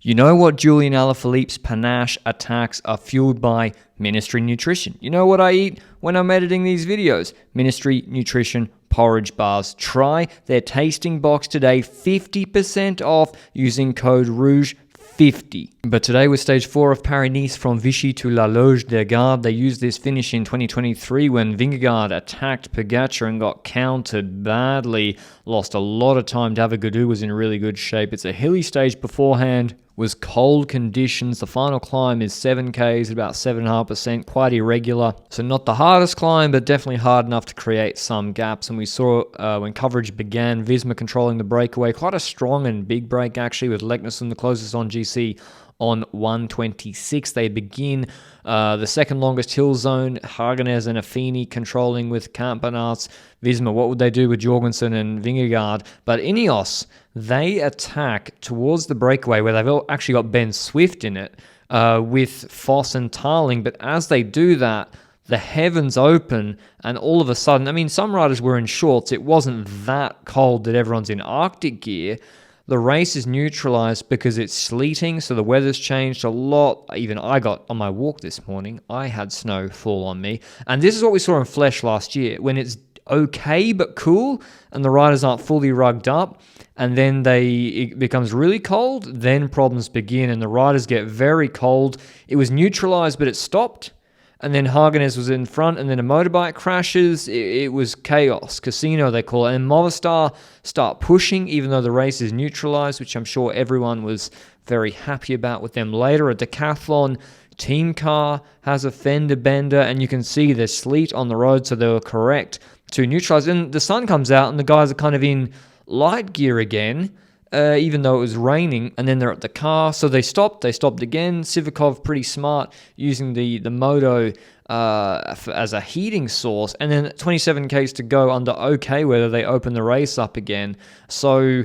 You know what Julian Alaphilippe's panache attacks are fueled by? Ministry nutrition. You know what I eat when I'm editing these videos? Ministry nutrition porridge bars. Try their tasting box today, 50% off using code ROUGE50. But today with stage 4 of Paris-Nice from Vichy to La Loge-des-Gardes, they used this finish in 2023 when Vingegaard attacked Pogačar and got countered badly. Lost a lot of time. David was in really good shape. It's a hilly stage beforehand. Was cold conditions. The final climb is 7Ks at about 7.5%, quite irregular. So not the hardest climb, but definitely hard enough to create some gaps. And we saw when coverage began, Visma controlling the breakaway. Quite a strong and big break, actually, with Leknesson the closest on GC on 126. They begin the second longest hill zone. Hagenez and Affini controlling with Campenaerts. Visma, what would they do with Jorgensen and Vingegaard? But Ineos, they attack towards the breakaway where they've actually got Ben Swift in it with Vos and Tarling. But as they do that, the heavens open and all of a sudden, I mean, some riders were in shorts. It wasn't that cold that everyone's in Arctic gear. The race is neutralized because it's sleeting, so the weather's changed a lot. Even I got on my walk this morning, I had snow fall on me. And this is what we saw in Flesh last year, when it's okay but cool and the riders aren't fully rugged up, and then it becomes really cold, then problems begin and the riders get very cold. It was neutralized, but it stopped. And then Hagenez was in front, and then a motorbike crashes. It was chaos. Casino, they call it. And Movistar start pushing, even though the race is neutralized, which I'm sure everyone was very happy about with them later. A decathlon team car has a fender bender, and you can see there's sleet on the road, so they were correct to neutralize. And the sun comes out, and the guys are kind of in light gear again, even though it was raining, and then they're at the car. So they stopped again. Sivakov pretty smart, using the moto as a heating source, and then 27 Ks to go under okay weather, they open the race up again. So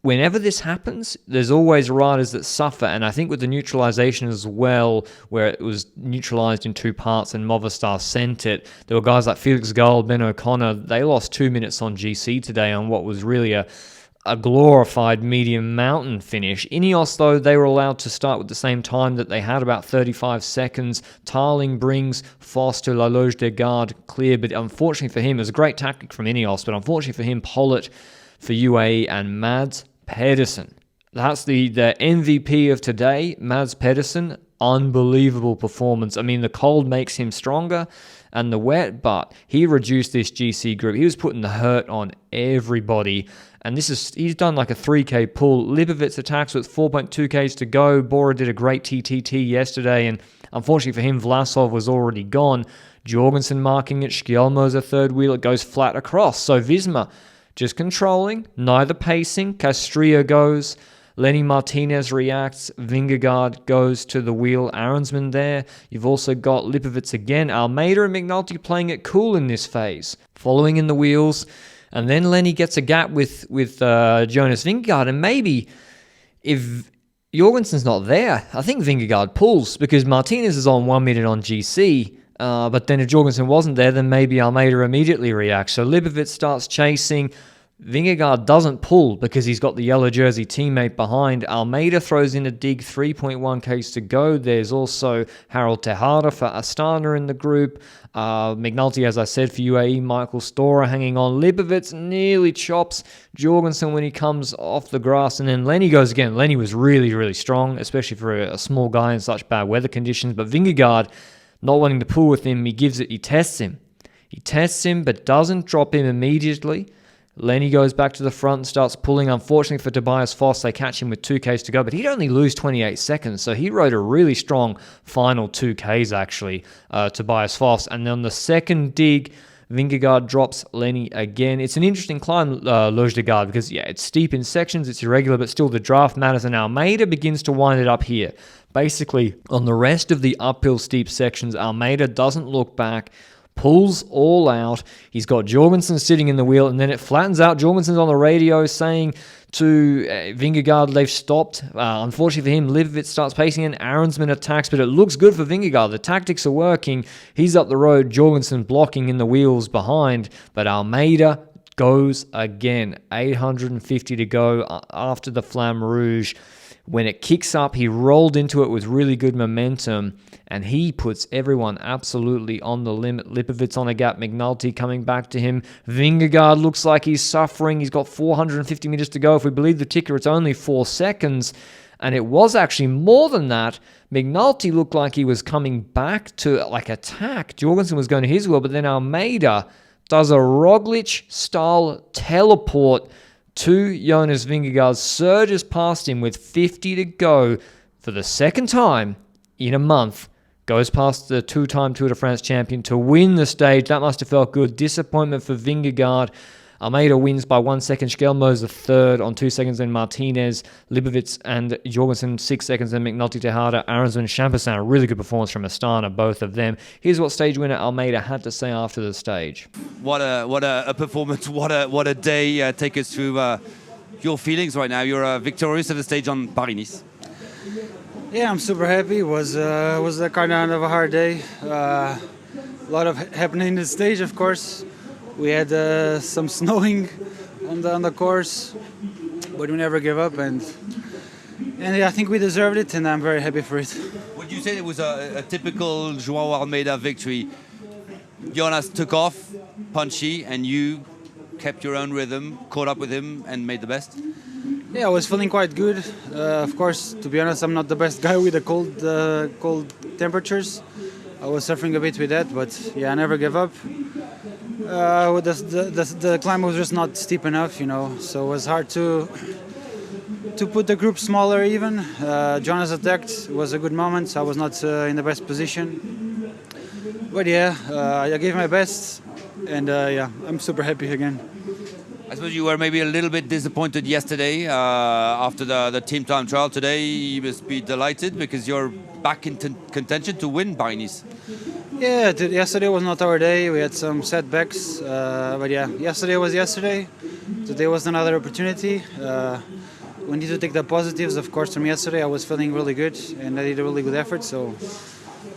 whenever this happens, there's always riders that suffer, and I think with the neutralization as well, where it was neutralized in two parts and Movistar sent it, there were guys like Felix Gall, Ben O'Connor. They lost 2 minutes on GC today on what was really a glorified medium mountain finish. Ineos, though, they were allowed to start with the same time that they had, about 35 seconds. Tarling brings Vos to La Loge-des-Gardes clear, but unfortunately for him, it was a great tactic from Ineos, but unfortunately for him, Pollitt for UAE and Mads Pedersen. That's the MVP of today, Mads Pedersen. Unbelievable performance. I mean, the cold makes him stronger and the wet, but he reduced this GC group. He was putting the hurt on everybody. And he's done like a 3K pull. Lipovic attacks with 4.2 Ks to go. Bora did a great TTT yesterday, and unfortunately for him, Vlasov was already gone. Jorgensen marking it. Skjelmo's a third wheel. It goes flat across. So Visma just controlling, neither pacing. Castrillo goes. Lenny Martinez reacts. Vingegaard goes to the wheel. Aronsman there. You've also got Lipovic again. Almeida and McNulty playing it cool in this phase. Following in the wheels. And then Lenny gets a gap with Jonas Vingegaard. And maybe if Jorgensen's not there, I think Vingegaard pulls, because Martinez is on 1 minute on GC. But then if Jorgensen wasn't there, then maybe Almeida immediately reacts. So Lipovic starts chasing. Vingegaard doesn't pull because he's got the yellow jersey teammate behind. Almeida throws in a dig, 3.1 Ks to go. There's also Harold Tejada for Astana in the group. McNulty, as I said, for UAE. Michael Storer hanging on. Lipovic nearly chops Jorgensen when he comes off the grass. And then Lenny goes again. Lenny was really, really strong, especially for a small guy in such bad weather conditions. But Vingegaard, not wanting to pull with him, he tests him. He tests him, but doesn't drop him immediately. Lenny goes back to the front and starts pulling. Unfortunately for Tobias Vos, they catch him with 2 Ks to go, but he'd only lose 28 seconds, so he rode a really strong final 2 Ks, actually, Tobias Vos. And then on the second dig, Vingegaard drops Lenny again. It's an interesting climb, Loge-des-Gardes, because, yeah, it's steep in sections, it's irregular, but still the draft matters, and Almeida begins to wind it up here. Basically, on the rest of the uphill steep sections, Almeida doesn't look back, pulls all out. He's got Jorgensen sitting in the wheel, and then it flattens out. Jorgensen's on the radio saying to Vingegaard they've stopped. Unfortunately for him, Lipovic starts pacing in. Aronsman attacks, but it looks good for Vingegaard. The tactics are working. He's up the road. Jorgensen blocking in the wheels behind, but Almeida goes again. 850 to go after the Flamme Rouge. When it kicks up, he rolled into it with really good momentum, and he puts everyone absolutely on the limit. Lipowitz on a gap, McNulty coming back to him. Vingegaard looks like he's suffering. He's got 450 meters to go. If we believe the ticker, it's only 4 seconds, and it was actually more than that. McNulty looked like he was coming back to attack. Jorgensen was going to his will, but then Almeida does a Roglic-style teleport to Jonas Vingegaard, surges past him with 50 to go for the second time in a month, goes past the two-time Tour de France champion to win the stage. That must have felt good. Disappointment for Vingegaard. Almeida wins by 1 second. Schelmo's the third on 2 seconds. Then Martinez, Lipowitz, and Jorgensen 6 seconds. Then McNulty, Tejada, Aronson, and Champassin. A really good performance from Astana, both of them. Here's what stage winner Almeida had to say after the stage. What a performance! What a day! Take us through your feelings right now. You're victorious at the stage on Paris-Nice. Yeah, I'm super happy. It was a kind of a hard day. A lot of happening in the stage, of course. We had some snowing on the course, but we never gave up, and yeah, I think we deserved it, and I'm very happy for it. Would you say it was a typical Joao Almeida victory? Jonas took off, punchy, and you kept your own rhythm, caught up with him, and made the best? Yeah, I was feeling quite good. Of course, to be honest, I'm not the best guy with the cold temperatures. I was suffering a bit with that, but yeah, I never gave up. The climb was just not steep enough, so it was hard to put the group smaller even. Jonas attacked. It was a good moment. I was not in the best position. But yeah, I gave my best, and yeah, I'm super happy again. I suppose you were maybe a little bit disappointed yesterday after the team time trial. Today you must be delighted because you're back in contention to win Paris-Nice. Yeah, yesterday was not our day. We had some setbacks, but yeah, yesterday was yesterday. Today was another opportunity. We need to take the positives, of course, from yesterday. I was feeling really good, and I did a really good effort. So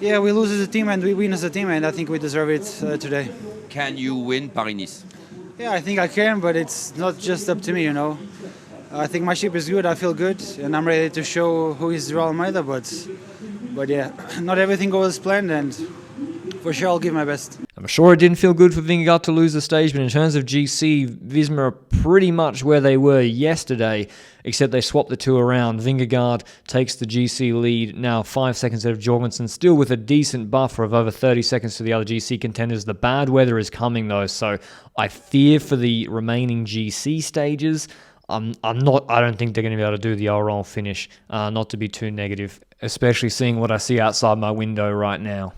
yeah, we lose as a team and we win as a team, and I think we deserve it today. Can you win Paris-Nice? Yeah, I think I can, but it's not just up to me, I think my ship is good, I feel good, and I'm ready to show who is Joao Almeida, but yeah, not everything goes as planned, and for sure I'll give my best. I'm sure it didn't feel good for Vingegaard to lose the stage, but in terms of GC, Visma are pretty much where they were yesterday, except they swapped the two around. Vingegaard takes the GC lead, now 5 seconds ahead of Jorgensen, still with a decent buffer of over 30 seconds to the other GC contenders. The bad weather is coming though, so I fear for the remaining GC stages. I don't think they're going to be able to do the Oran finish, not to be too negative, especially seeing what I see outside my window right now.